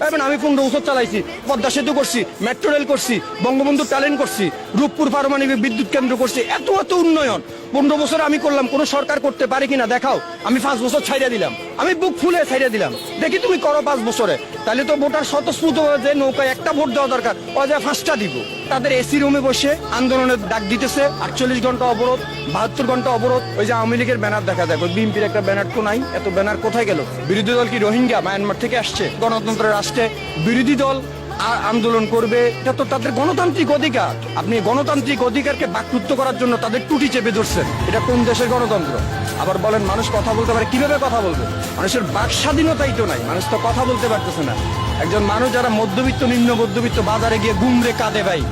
এখন আমি 15 বছর চালাইছি, পদ্মা সেতু করছি, মেট্রো রেল করছি, বঙ্গবন্ধু ট্যালেন্ট করছি, রূপপুর পারমাণবিক বিদ্যুৎ কেন্দ্র করছি, এত এত উন্নয়ন 15 বছর আমি করলাম। কোন সরকার করতে পারে কিনা দেখাও। আমি 5 বছর ছাইড়া দিলাম, আমি বুক ফুলে ছাইড়া দিলাম, দেখি তুমি করো 5 বছরে। তাহলে তো ভোটার স্বতঃস্ফূর্ত যে নৌকায় একটা ভোট দেওয়া দরকার, ও যা 5টা দিব। তাদের এসি রুমে বসে আন্দোলনের ডাক দিতেছে, 48 ঘন্টা অবরোধ, 72 ঘন্টা অবরোধ। ওই যে আওয়ামী লীগের ব্যানার দেখা যায়, বিএনপির একটা ব্যানার তো নাই, এত ব্যানার কোথায় গেল? বিরোধী দল কি রোহিঙ্গা মায়ানমার থেকে আসছে? গণতন্ত্রের রাষ্ট্রে বিরোধী দল আন্দোলন করবে, এটা তো তাদের গণতান্ত্রিক অধিকার। আপনি গণতান্ত্রিক অধিকারকে বাকরুদ্ধ করার জন্য তাদের টুটি চেপে ধরছেন। এটা কোন দেশের গণতন্ত্র? আবার বলেন মানুষ কথা বলতে পারে, কিভাবে কথা বলবে? মানুষের বাক স্বাধীনতাই তো নাই, মানুষ তো কথা বলতে পারতেছে না। একজন মানুষ যারা মধ্যবিত্ত নিম্ন মধ্যবিত্ত বাজারে গিয়ে গুমরে কাঁদে ভাই,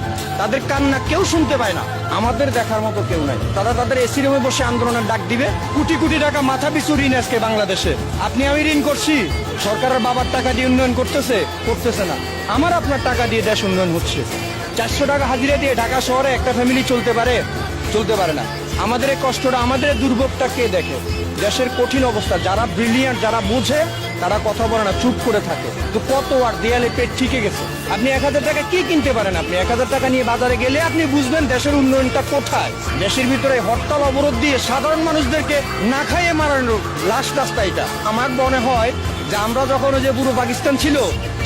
তাদের কান্না কেউ শুনতে পায় না, আমাদের দেখার মতো কেউ নাই। তারা তাদের এসি রুমে বসে আন্দোলনের ডাক দিবে। কোটি কোটি টাকা মাথা পিছু ঋণ আজকে বাংলাদেশে। আপনি আমি ঋণ করছি, সরকারের বাবার টাকা দিয়ে উন্নয়ন করতেছে না। আমার আপনার টাকা দিয়ে দেশ উন্নয়ন হচ্ছে। 400 টাকা হাজিরা দিয়ে ঢাকা শহরে একটা ফ্যামিলি চলতে পারে না। আমাদের এই কষ্টটা, আমাদের দুর্ভোগটা কে দেখে? দেশের কঠিন অবস্থা, যারা ব্রিলিয়ান্ট, যারা বুঝে, তারা কথা বলে না, চুপ করে থাকে। তো কত আর দেয়ালে পেট ঠিকে গেছে। আপনি 1000 টাকা কি কিনতে পারেন? আপনি 1000 টাকা নিয়ে বাজারে গেলে আপনি বুঝবেন দেশের উন্নয়নটা কোথায়। দেশের ভিতরে হরতাল অবরোধ দিয়ে সাধারণ মানুষদেরকে না খাইয়ে মারানোর লাস্ট রাস্তা এটা। আমার মনে হয় যে আমরা যখন ওই যে পুরো পাকিস্তান ছিল,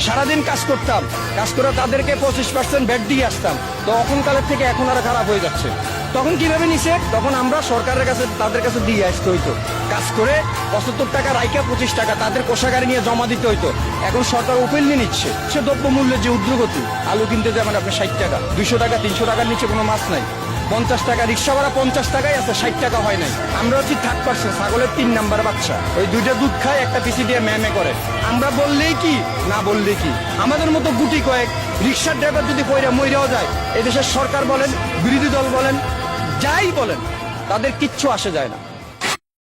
সারাদিন কাজ করতাম, কাজ করে তাদেরকে 25% ভ্যাট দিয়ে আসতাম, তো তখনকালের থেকে এখন আরো খারাপ হয়ে যাচ্ছে। তখন কিভাবে নিছে? তখন আমরা সরকারের কাছে, তাদের কাছে দিয়ে আসতে হইতো। কাজ করে 75 টাকা রাইকা 25 টাকা তাদের কোষাগারে নিয়ে জমা দিতে হইতো। এখন সরকার ওপেন নিয়ে নিচ্ছে। সে দ্রব্যমূল্যের যে ঊর্ধ্বগতি, আলু কিনতে যাবেন আপনি 60 টাকা, 200 টাকা, 300 টাকার নিচে কোনো মাছ নাই। 50 টাকা রিক্সা ভাড়া 50 টাকাই আছে, 60 টাকা হয় নাই। আমরা হচ্ছি 3rd, ছাগলের 3 নাম্বার বাচ্চা। ওই 2টা দুধ খায়, একটা পিসি দিয়ে ম্যামে করে। আমরা বললেই কি, না বললেই কি। আমাদের মতো গুটি কয়েক রিক্সার ড্রাইভার যদি কইরা মইরাও যায়, এদেশের সরকার বলেন, বিরোধী দল বলেন, যাই বলেন, তাদের কিচ্ছু আসে যায় না।